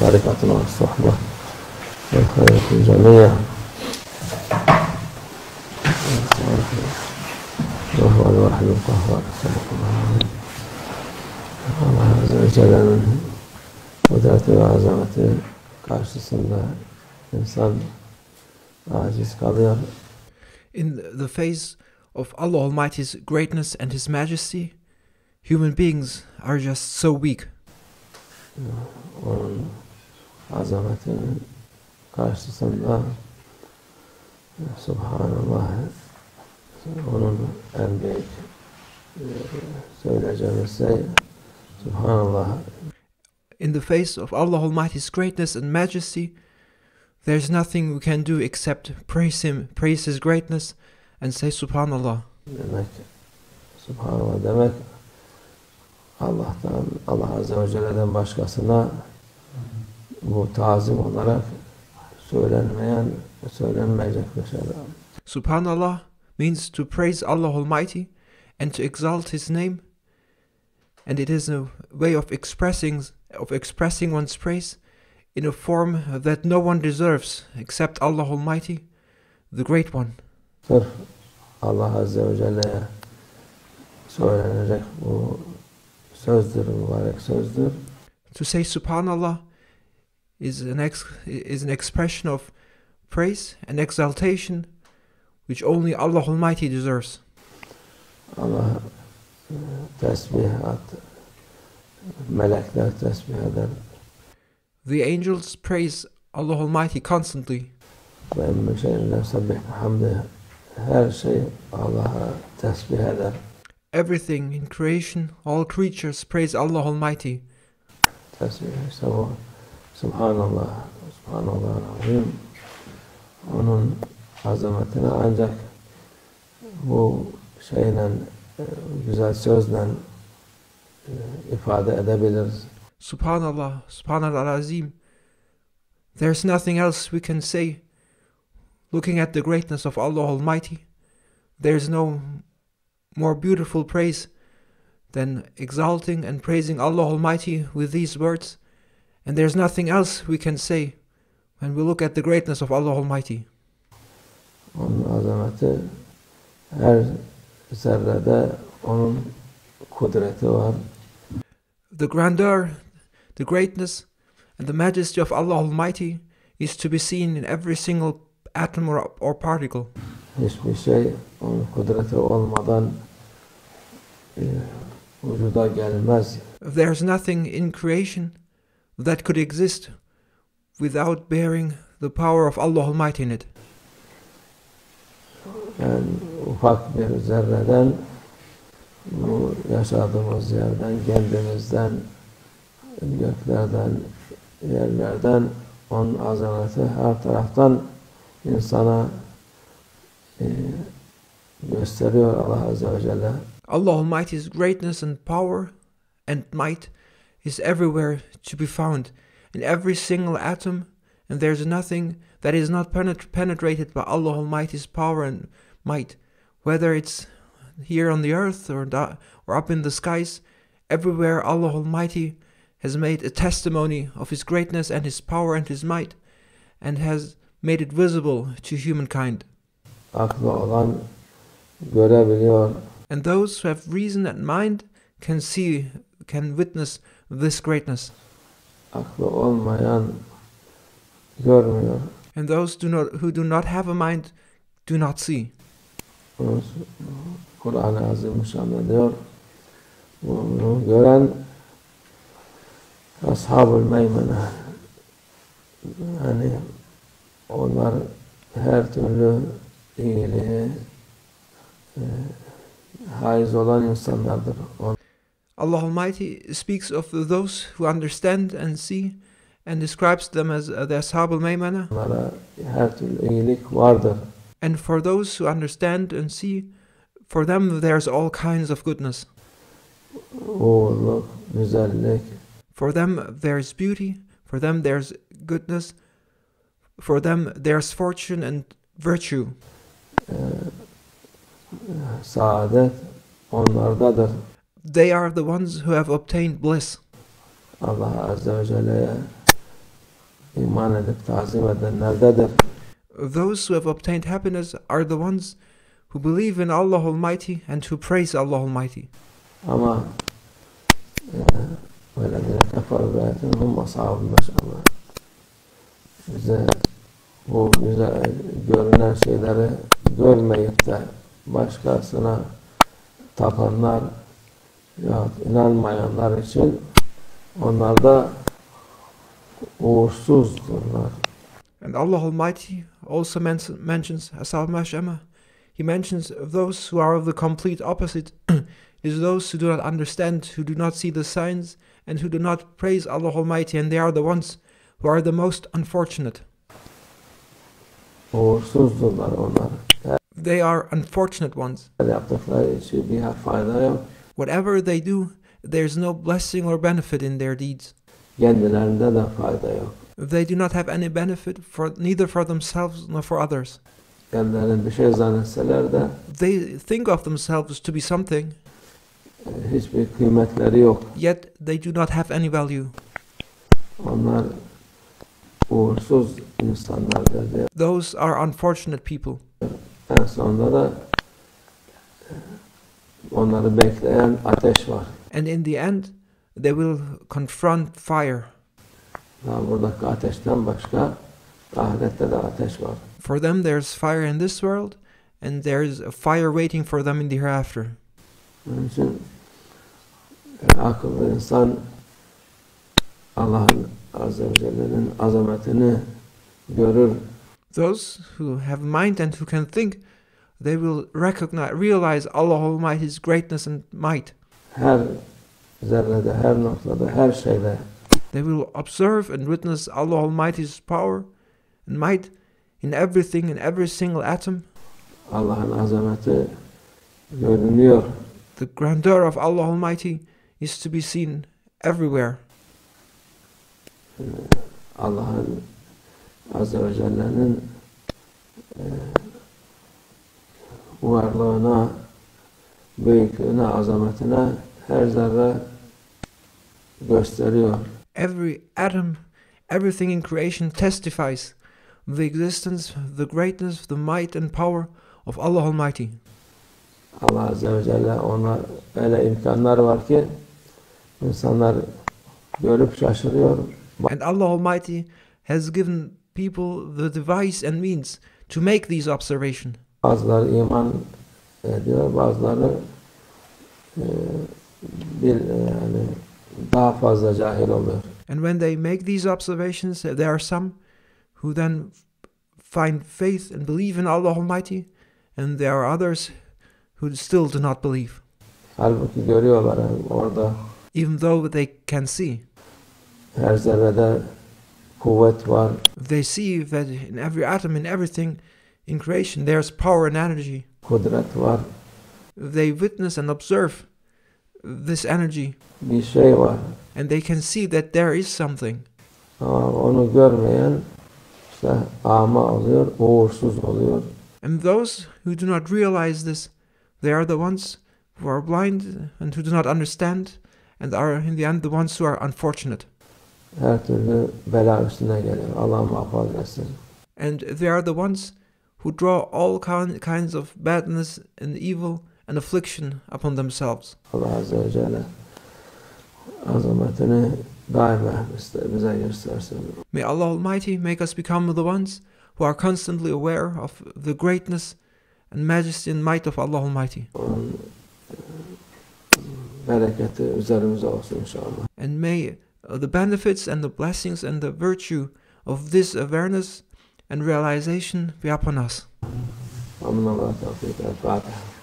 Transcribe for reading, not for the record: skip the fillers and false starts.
طريقتنا والصحبة والخير في الجميع وهو الواحد القهار Allah Azze ve Celle'nin kudreti ve azameti karşısında insan aciz kalıyor. In the face of Allah Almighty's greatness and His majesty, human beings are just so weak. Onun azametinin karşısında Subhanallah, onun en büyük söyleyeceğimiz şey Subhanallah. In the face of Allah Almighty's greatness and majesty, there's nothing we can do except praise Him, praise His greatness, and say Subhanallah. Demek, Subhanallah demek, Allah'tan, Allah Azze ve Celle'den başkasına bu tazim olarak söylenmeyecek bir şey. Subhanallah means to praise Allah Almighty and to exalt His name, and it is a way of expressing one's praise in a form that no one deserves except Allah Almighty, the Great One. Sırf Allah Azze ve Celle'ye söylenecek bu sözdür, mübarek sözdür. To say Subhanallah is an expression of praise and exaltation which only Allah Almighty deserves. Allah tesbihat, melekler tesbih eder. The angels praise Allah Almighty constantly. Ve emme şeyin lefsebbih bihamdih, her şey Allah'a tesbih eder. Everything in creation, all creatures praise Allah Almighty. Tesbih işte bu. Subhanallah, Subhanallah Azim. Onun azametini ancak bu şeyle, güzel sözle ifade edebiliriz. Subhanallah, Subhanallah Azim. There's nothing else we can say. Looking at the greatness of Allah Almighty, there's no more beautiful praise than exalting and praising Allah Almighty with these words. And there's nothing else we can say when we look at the greatness of Allah Almighty. Onun azameti, her zerrede onun kudreti var. The grandeur, the greatness, and the majesty of Allah Almighty is to be seen in every single atom or particle. Hiçbir şey onun kudreti olmadan vücuda gelmez. There's nothing in creation that could exist without bearing the power of Allah Almighty in it. Yani ufak bir zerreden, bu yaşadığımız yerden, kendimizden, göklerden, yerlerden onun azameti her taraftan insana gösteriyor Allah Azze ve Celle. Allah Almighty's greatness and power and might is everywhere to be found, in every single atom, and there's nothing that is not penetrated by Allah Almighty's power and might, whether it's here on the earth or up in the skies. Everywhere Allah Almighty has made a testimony of His greatness and His power and His might, and has made it visible to humankind. Aklı olan görebiliyor. And those who have reason and mind can see, can witness this greatness. Aklı olmayan görmüyor. And those who do not have a mind do not see. Kur'an-ı Azimüşşan diyor, bunu gören Ashab-ül Meymene, yani onlar her türlü iyiliğe haiz olan insanlardır. Allah Almighty speaks of those who understand and see and describes them as the Ashab-ül Meymene. Onlara her türlü iyilik vardır. And for those who understand and see, for them there's all kinds of goodness. Uğurluk, güzellik. For them there's beauty, for them there's goodness, for them there's fortune and virtue. saadet onlardadır. They are the ones who have obtained bliss. Allah Azze ve Celle'ye iman edip tazim edenlerdedir. Those who have obtained happiness are the ones who believe in Allah Almighty and who praise Allah Almighty. Ama وَالَّذِينَ كَفَرُوا بِآيَاتِنَا هُمْ أَصْحَابُ الْمَشْأَمَةِ bize bu güzel görünen şeyleri görmeyip de başkasına tapanlar ya inanmayanlar için onlar da uğursuzdurlar. And Allah Almighty also mentions Ashab al-Mash'amah. He mentions those who are of the complete opposite is those who do not understand, who do not see the signs, and who do not praise Allah Almighty, and they are the ones who are the most unfortunate. Uğursuzdurlar onlar. They are unfortunate ones. Yaptıkları için bir fayda yok. Whatever they do, there's no blessing or benefit in their deeds. Kendilerinde de fayda yok. They do not have any benefit neither for themselves nor for others. Kendilerini bir şey zannetseler de They think of themselves to be something, hiçbir kıymetleri yok. yet they do not have any value. Onlar uğursuz insanlardır diye. Those are unfortunate people. En sonunda da onları bekleyen ateş var. And in the end, they will confront fire. Daha buradaki ateşten başka ahirette de ateş var. For them, there's fire in this world, and there's a fire waiting for them in the hereafter. Onun için akıllı insan Allah'ın Azze ve Celle'nin azametini görür. Those who have mind and who can think, they will realize Allah Almighty's greatness and might. Her zerrede, her noktada, her şeyde. They will observe and witness Allah Almighty's power and might in everything, in every single atom. Allah'ın azameti görünüyor. The grandeur of Allah Almighty is to be seen everywhere. Allah'ın Azze ve Celle'nin varlığına, büyüklüğüne, azametine her zerre gösteriyor. Every atom, everything in creation testifies the existence, the greatness, the might and power of Allah Almighty. Allah Azze ve Celle ona öyle imkanlar var ki insanlar görüp şaşırıyor. And Allah Almighty has given people the device and means to make these observations. Bazıları iman ediyor, bazıları yani daha fazla cahil oluyor. And when they make these observations, there are some who then find faith and believe in Allah Almighty, and there are others who still do not believe. Halbuki görüyorlar orada. Even though they can see. Her zerrede kuvvet var. They see that in every atom, in everything in creation, there's power and energy. Kudret var. They witness and observe this energy. Bir şey var. And they can see that there is something. Ama onu görmeyen işte ama oluyor, uğursuz oluyor. And those who do not realize this, they are the ones who are blind and who do not understand, and are in the end the ones who are unfortunate. Her türlü bela üstüne geliyor. Allah muhafaza etsin. And they are the ones who draw all kinds of badness and evil and affliction upon themselves. Allah Azze ve Celle azametini daima bize göstersin. May Allah Almighty make us become the ones who are constantly aware of the greatness and majesty and might of Allah Almighty. Onun bereketi üzerimize olsun inşallah. And may the benefits and the blessings and the virtue of this awareness and realization be upon us. Amin. Allah tevfik. El Fatiha.